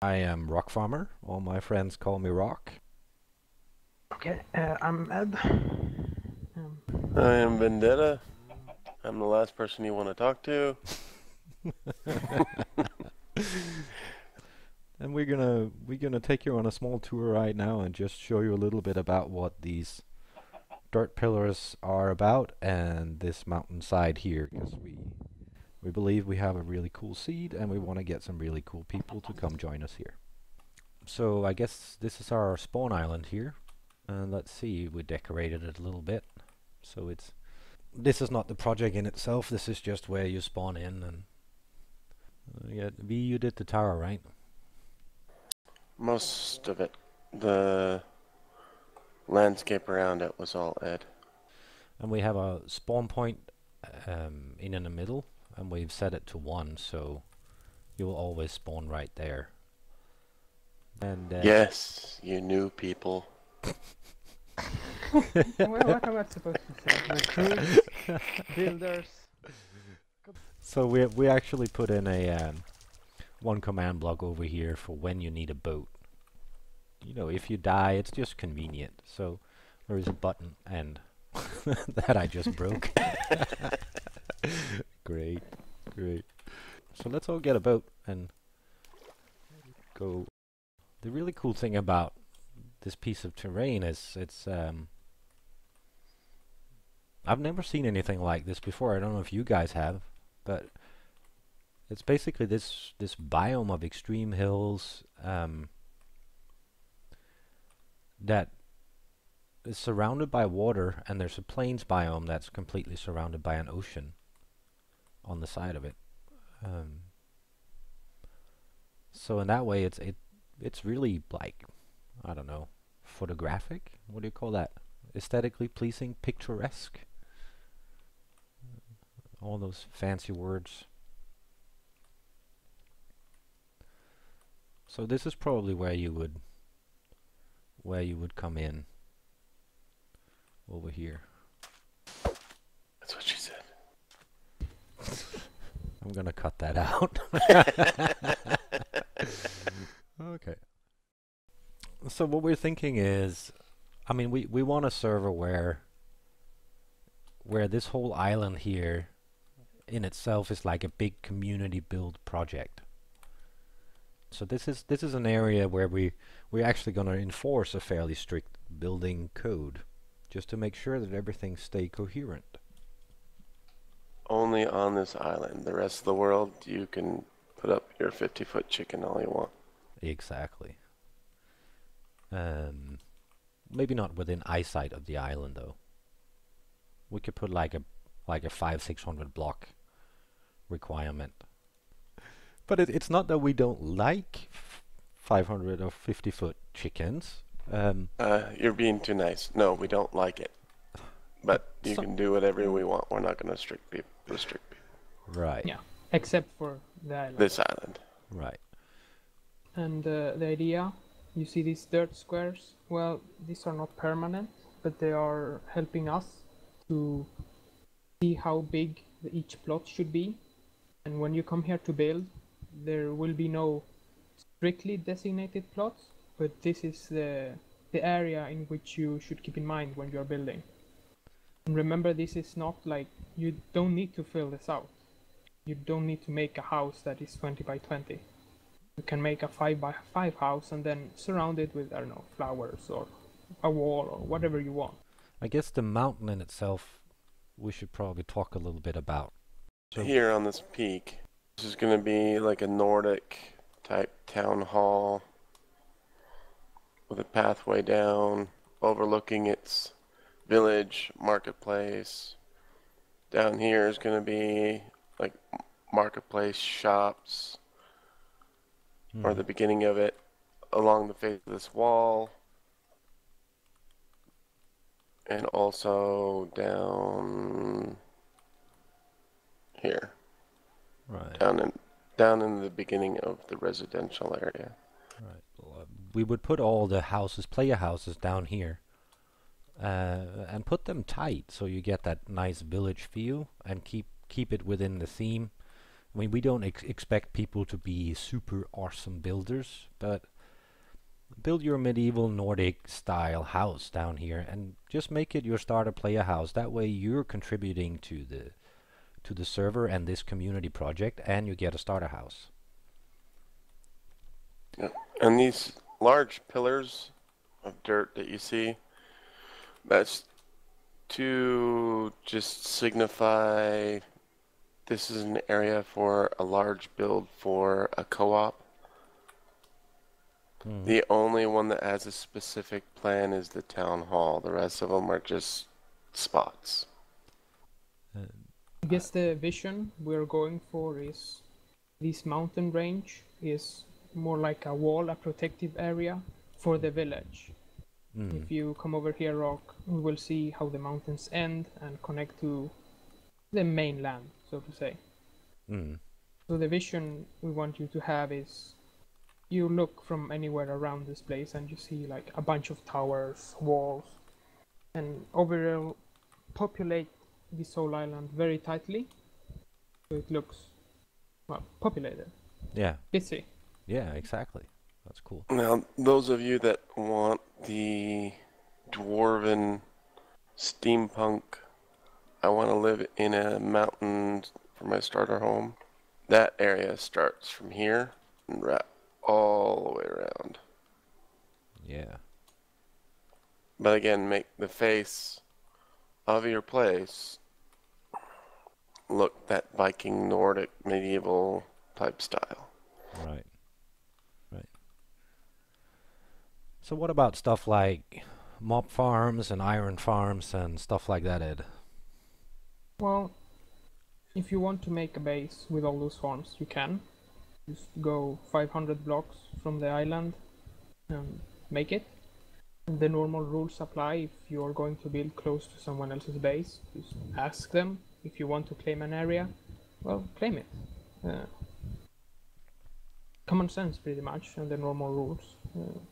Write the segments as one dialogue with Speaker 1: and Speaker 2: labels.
Speaker 1: I am Rock Farmer. All my friends call me Rock.
Speaker 2: Okay, I'm Ed.
Speaker 3: I am Venndetta. I'm the last person you want to talk to.
Speaker 1: And we're gonna take you on a small tour right now and just show you a little bit about what these dirt pillars are about and this mountainside here, because we believe we have a really cool seed and we want to get some really cool people to come join us here. So I guess this is our spawn island here, and let's see, we decorated it a little bit. So this is not the project in itself. This is just where you spawn in, and yeah, V, you did the tower, right?
Speaker 3: Most of it. The landscape around it was all Ed.
Speaker 1: And we have a spawn point in the middle, and we've set it to 1, so you will always spawn right there. And
Speaker 3: Yes, you new people.
Speaker 2: What am I supposed to say? Recruits, builders.
Speaker 1: so we actually put in a one command block over here for when you need a boat. You know, if you die, it's just convenient. So there is a button, and that I just broke. Great, great. So let's all get a boat and go. The really cool thing about this piece of terrain is I've never seen anything like this before. I don't know if you guys have, but it's basically this biome of extreme hills that is surrounded by water, and there's a plains biome that's completely surrounded by an ocean on the side of it. So in that way, it's really, like, I don't know, photographic. What do you call that? Aesthetically pleasing, picturesque. All those fancy words. So this is probably where you would come in. Over here.
Speaker 3: That's what she said.
Speaker 1: I'm gonna cut that out. Okay. So what we're thinking is, I mean, we want a server where this whole island here in itself is like a big community build project. So this is an area where we're actually going to enforce a fairly strict building code, just to make sure that everything stay coherent.
Speaker 3: Only on this island. The rest of the world, you can put up your 50-foot chicken all you want.
Speaker 1: Exactly. Maybe not within eyesight of the island, though. We could put like a 500-600 block requirement. But it's not that we don't like 500 or 50-foot chickens.
Speaker 3: You're being too nice. No, we don't like it. But you can do whatever we want. We're not going to restrict people.
Speaker 1: Right.
Speaker 2: Yeah, except for the island.
Speaker 3: This island.
Speaker 1: Right.
Speaker 2: And the idea, you see these dirt squares? Well, these are not permanent, but they are helping us to see how big each plot should be. And when you come here to build, there will be no strictly designated plots, but this is the area in which you should keep in mind when you're building. And remember, this is not like, you don't need to fill this out. You don't need to make a house that is 20 by 20. You can make a 5 by 5 house and then surround it with, I don't know, flowers or a wall or whatever you want.
Speaker 1: I guess the mountain in itself, we should probably talk a little bit about.
Speaker 3: So here on this peak, this is going to be like a Nordic type town hall with a pathway down overlooking its village, marketplace. Down here is going to be like marketplace, shops, or the beginning of it along the face of this wall. And also down here.
Speaker 1: Right.
Speaker 3: Down in the beginning of the residential area.
Speaker 1: Right. Well, we would put all the houses, player houses, down here, and put them tight so you get that nice village feel, and keep it within the theme I mean, we don't expect people to be super awesome builders, but build your medieval Nordic style house down here and just make it your starter player house. That way you're contributing to the server and this community project, and you get a starter house.
Speaker 3: Yeah. And these large pillars of dirt that you see, that's to just signify this is an area for a large build for a co-op. The only one that has a specific plan is the town hall. The rest of them are just spots.
Speaker 2: I guess the vision we're going for is this mountain range is more like a wall, a protective area for the village. If you come over here, Rock, we will see how the mountains end and connect to the mainland, so to say. So the vision we want you to have is you look from anywhere around this place and you see like a bunch of towers, walls, and overall populate this whole island very tightly, so it looks, well, populated.
Speaker 1: Yeah.
Speaker 2: Busy.
Speaker 1: Yeah, exactly. That's cool.
Speaker 3: Now, those of you that want the dwarven steampunk, I want to live in a mountain for my starter home, that area starts from here and wrap all the way around.
Speaker 1: Yeah.
Speaker 3: But again, make the face of your place look that Viking, Nordic, medieval type style.
Speaker 1: Right. Right. So what about stuff like mob farms and iron farms and stuff like that, Ed?
Speaker 2: Well, if you want to make a base with all those farms, you can. Just go 500 blocks from the island and make it. And the normal rules apply if you are going to build close to someone else's base. Just ask them if you want to claim an area. Well, claim it. Common sense, pretty much, and the normal rules.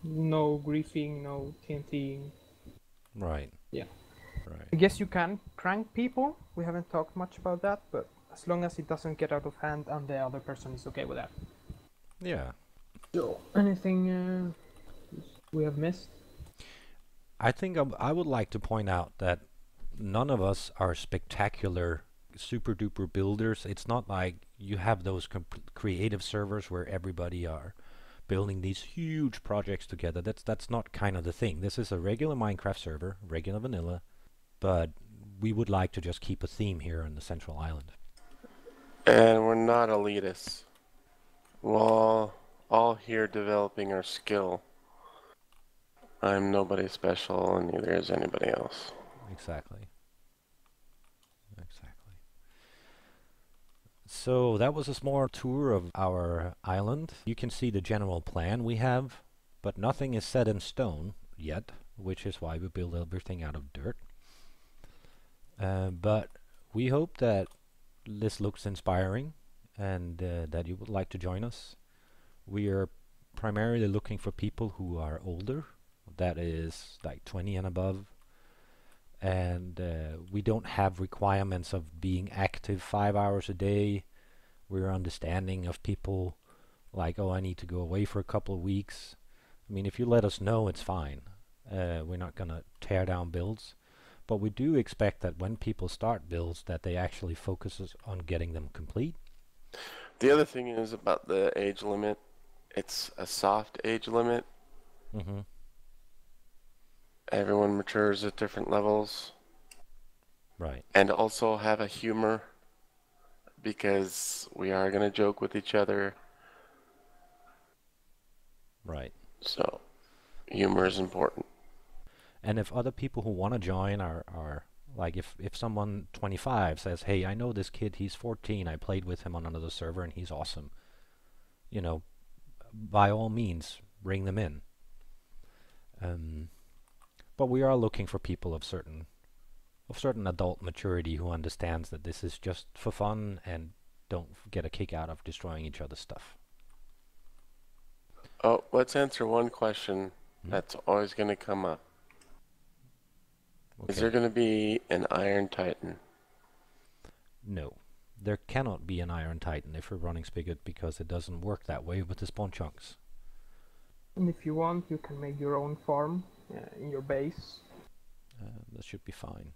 Speaker 2: No griefing, no TNTing.
Speaker 1: Right.
Speaker 2: Yeah.
Speaker 1: Right.
Speaker 2: I guess you can prank people. We haven't talked much about that, but as long as it doesn't get out of hand and the other person is okay with that.
Speaker 1: Yeah.
Speaker 2: So, anything we have missed?
Speaker 1: I think I would like to point out that none of us are spectacular super duper builders. It's not like you have those creative servers where everybody are building these huge projects together. That's not kind of the thing. This is a regular Minecraft server, regular vanilla, but we would like to just keep a theme here on the Central Island.
Speaker 3: And we're not elitists. We're all here developing our skill. I'm nobody special, and neither is anybody else.
Speaker 1: Exactly. Exactly. So that was a small tour of our island. You can see the general plan we have, but nothing is set in stone yet, which is why we build everything out of dirt. But we hope that this looks inspiring and that you would like to join us. We are primarily looking for people who are older, that is like 20 and above, and we don't have requirements of being active 5 hours a day. We're understanding of people like, oh, I need to go away for a couple of weeks. I mean, if you let us know, it's fine. We're not gonna tear down builds, but we do expect that when people start builds that they actually focus on getting them complete.
Speaker 3: The other thing is about the age limit. It's a soft age limit. Everyone matures at different levels.
Speaker 1: Right.
Speaker 3: And also have a humor, because we are going to joke with each other.
Speaker 1: Right.
Speaker 3: So, humor is important.
Speaker 1: And if other people who want to join are like, if someone 25 says, hey, I know this kid, he's 14, I played with him on another server and he's awesome, you know, by all means, bring them in. But we are looking for people of certain adult maturity who understands that this is just for fun and don't get a kick out of destroying each other's stuff.
Speaker 3: Oh, let's answer one question that's always going to come up. Okay. Is there going to be an Iron Titan?
Speaker 1: No, there cannot be an Iron Titan if we're running Spigot because it doesn't work that way with the spawn chunks.
Speaker 2: And if you want, you can make your own farm in your base.
Speaker 1: That should be fine.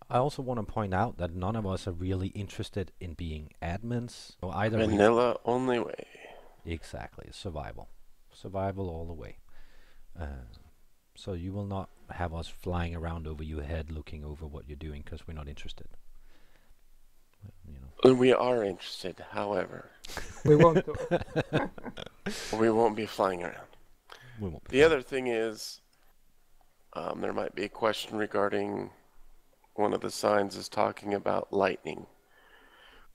Speaker 1: I also want to point out that none of us are really interested in being admins. So either
Speaker 3: Vanilla only way.
Speaker 1: Exactly, survival. Survival all the way. So you will not have us flying around over your head looking over what you're doing because we're not interested.
Speaker 3: We are interested, however.
Speaker 2: We won't do it.
Speaker 3: We won't be flying around.
Speaker 1: We won't be
Speaker 3: The other thing is, there might be a question regarding one of the signs is talking about lightning.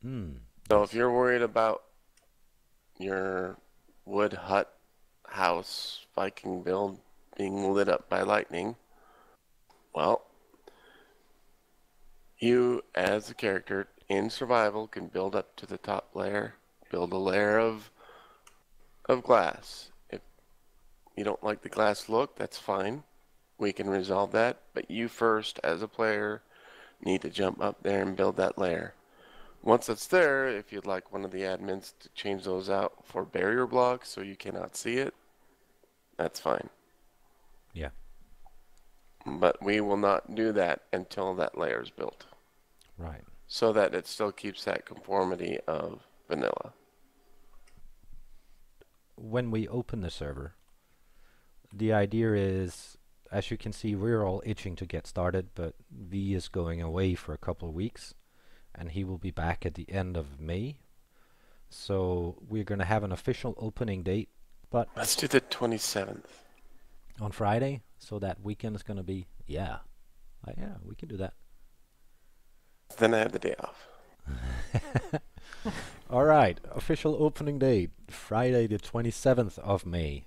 Speaker 3: So if you're worried about your wood hut house Viking build being lit up by lightning, well, you as a character in survival can build up to the top layer, build a layer of glass. If you don't like the glass look, that's fine. We can resolve that, but you first as a player need to jump up there and build that layer. Once it's there, if you'd like one of the admins to change those out for barrier blocks so you cannot see it, that's fine.
Speaker 1: Yeah.
Speaker 3: But we will not do that until that layer is built.
Speaker 1: Right.
Speaker 3: So that it still keeps that conformity of vanilla.
Speaker 1: When we open the server, the idea is, as you can see, we're all itching to get started, but V is going away for a couple of weeks, and he will be back at the end of May. So we're going to have an official opening date, but
Speaker 3: Let's do the 27th.
Speaker 1: on Friday, so that weekend is going to be, yeah, we can do that.
Speaker 3: Then I have the day off.
Speaker 1: All right, official opening date, Friday the 27th of May.